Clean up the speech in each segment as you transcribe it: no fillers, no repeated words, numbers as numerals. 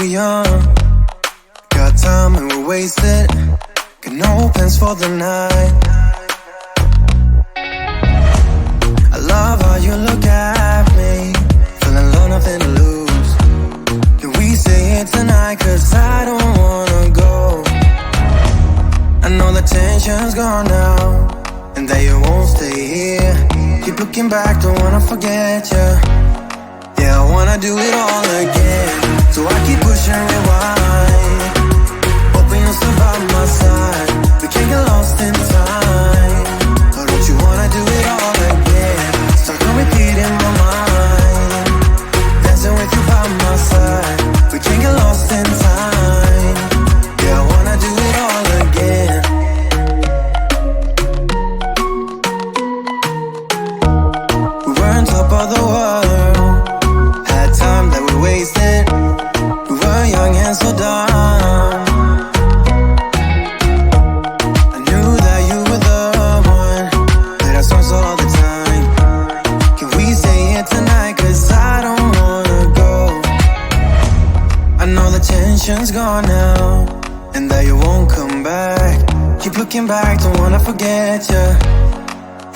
we're young. Got time and we're wasted. Got no plans for the night. I love how you look at me, feeling low, nothing to lose. Can we stay here tonight? Cause I don't wanna go. I know the tension's gone now, and that you won't stay here. Keep looking back, don't wanna forget you. Yeah, I wanna do it all again. So I keep pushing rewind, hoping you'll still by my side. We can't get lost in time. Or don't you wanna do it all again? Stuck on repeat in my mind, dancing with you by my side. We can't get lost in time. Yeah, I wanna do it all again. We were on top of the world, had time that we wasted. We were young and so dumb. I knew that you were the one, played our songs all the time. Can we stay here tonight? Cause I don't wanna go. I know the tension's gone now, and that you won't come back. Keep looking back, don't wanna forget you.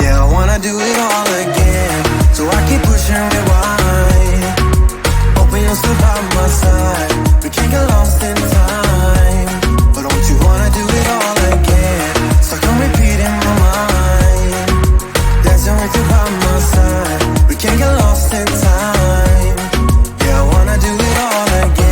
Yeah, I wanna do it all again. So I keep pushing rewind, hoping you'll still by my side. We can't get lost in time. But don't you wanna do it all again? Stuck on repeat in my mind, dancing with you by my side. We can't get lost in time. Yeah, I wanna do it all again.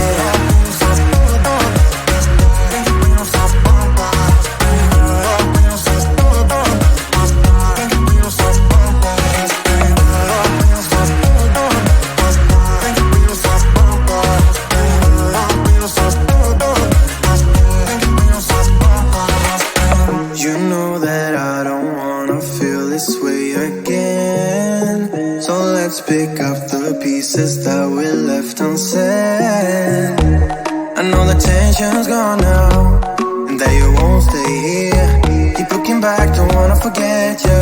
You know that I don't wanna feel this way again. So let's pick up the pieces that we left unsaid. I know the tension's gone now, and that you won't stay here. Keep looking back, don't wanna forget you.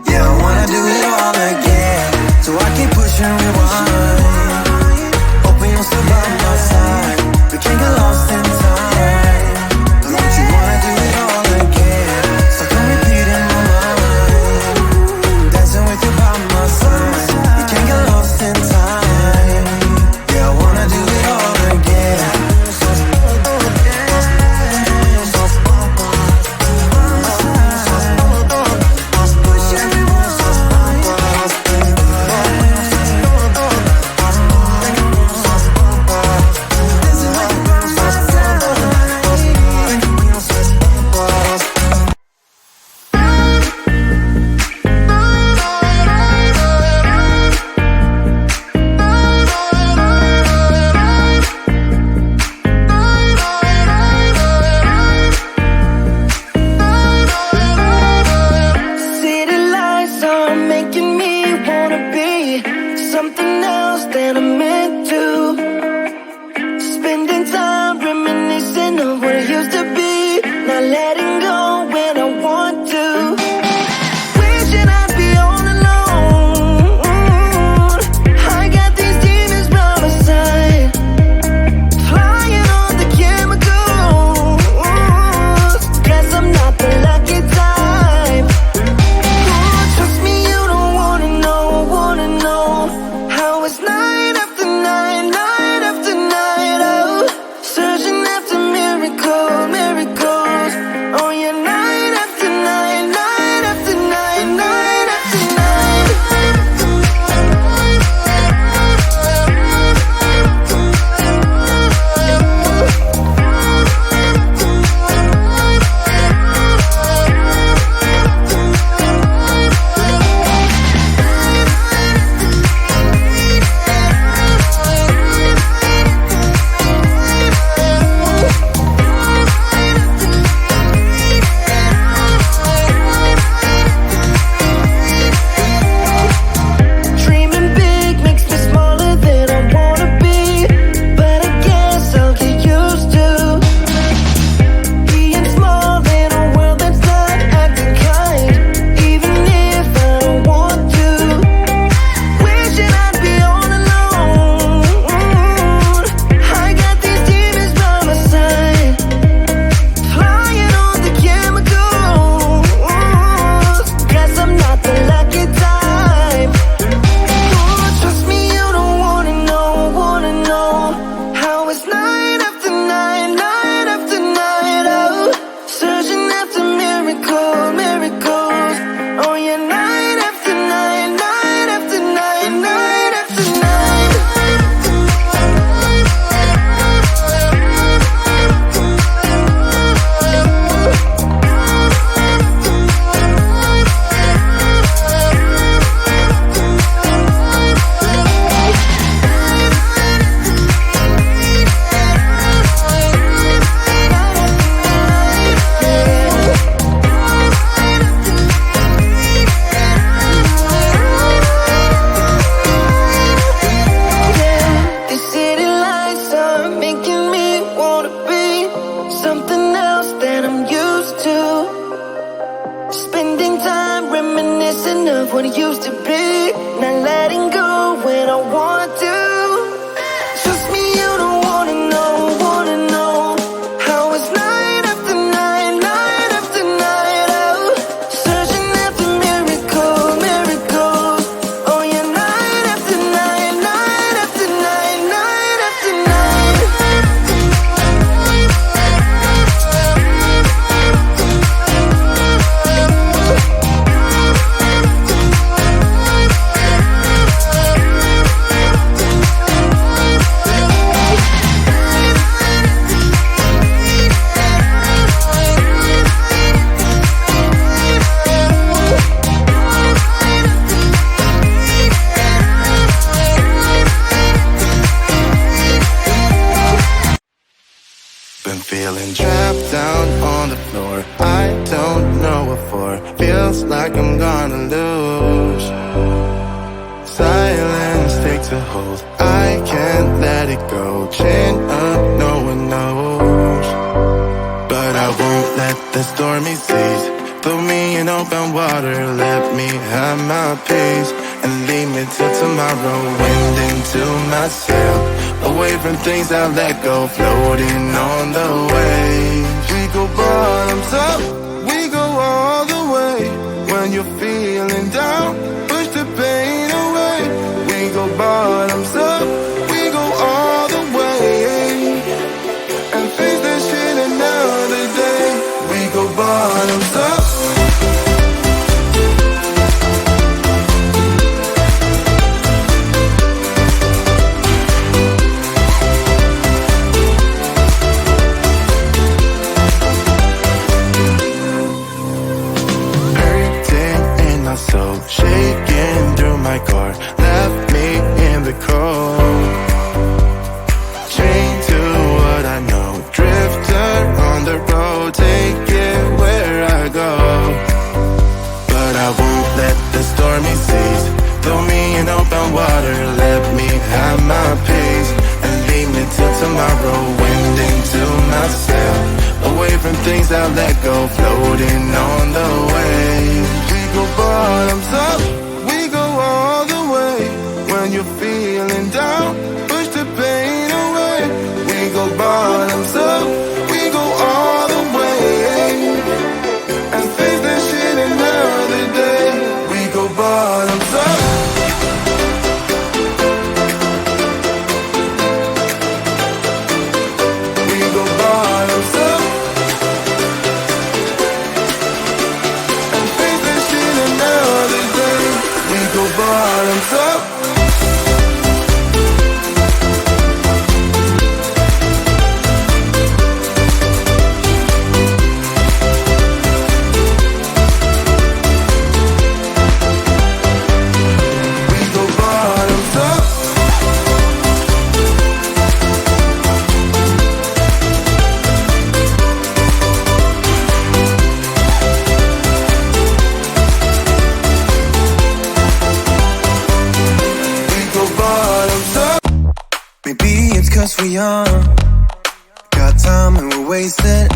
Yeah, I wanna do it all again. So I keep pushing rewind, hoping you'll still by my side. We can't get lost in time. But don't you wanna do it all again? Stuck on repeat in my mind, dancing with you by my side. We can't get lost in time. miracle, miracles. Oh yeah, night after night, night after night, night after night. What it used to be, not letting go when I want to. Trust me, you don't wanna know how it's night after night, night after night. Oh, searching after miracles, miracles. Oh yeah, night after night, night after night, night after night. Been feeling trapped down on the floor. I don't know what for. Feels like I'm gonna lose. Silence takes a hold. I can't let it go. Chain up, no one knows. But I won't let the stormy seas throw me in open water. Let me have my peace and leave me till tomorrow. Wind into my sail, away from things I let go, floating on the waves. We go bottoms up, we go all the way. When you're feeling down, push the pain away. We go bottoms up, we go all the way, and face that shit another day. We go bottoms up. So shaking through my car, left me in the cold. Chained to what I know, drifter on the road, take it where I go. But I won't let the stormy seas throw me in open water. Let me have my peace and leave me till tomorrow. Wind into my sail, away from things I let go, floating on the waves. We go bottoms up, we go all the way. When you're feeling down, push the pain away. We go bottoms up, we go all the way, and face that shit another day. We go bottoms up. We go bottoms up. Go bottoms up. We go bottoms up. Maybe it's 'cause we're young, got time and we're wasted,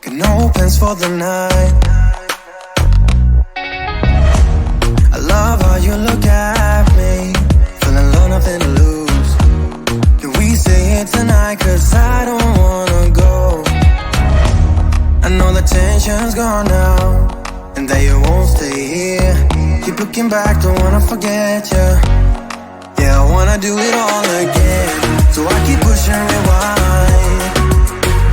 got no plans for the night. I love how you look at me, feeling low, nothing to lose. Can we stay here tonight? 'Cause I don't wanna go. I know the tension's gone now, and that you won't stay here. Keep looking back, don't wanna forget you. Yeah, I wanna do it all again, so I keep pushing rewind,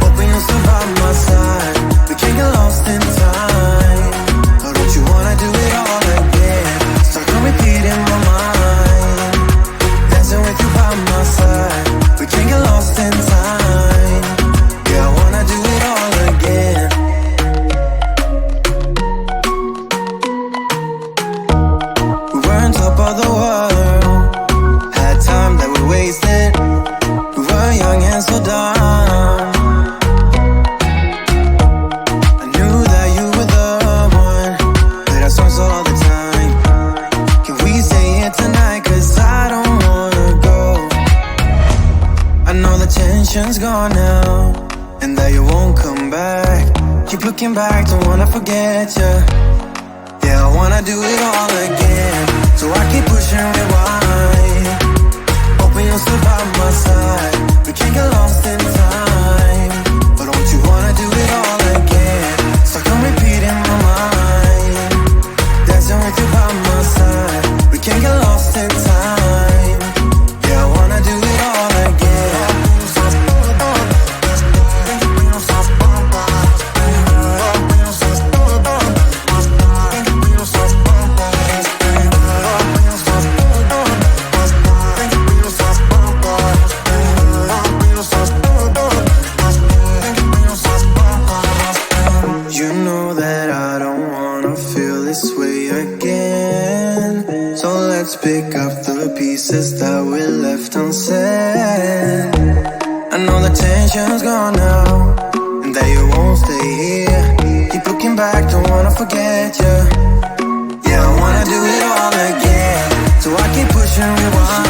hoping you'll still by my side. We can't get lost in time. looking back, don't wanna forget ya. Yeah, I wanna do it all again. So I keep pushing rewind, hoping you'll still by my side. We can't get lost in time, but don't you wanna do it all again? Stuck on repeat in my mind, dancing with you by my side. We can't get lost in time. Yeah, I wanna do it all again. You know that I don't wanna feel this way again. So let's pick up the pieces that we left unsaid. I know the tension's gone now, and that you won't stay here. Keep looking back, don't wanna forget ya. Yeah, I wanna do it all again. So I keep pushing rewind,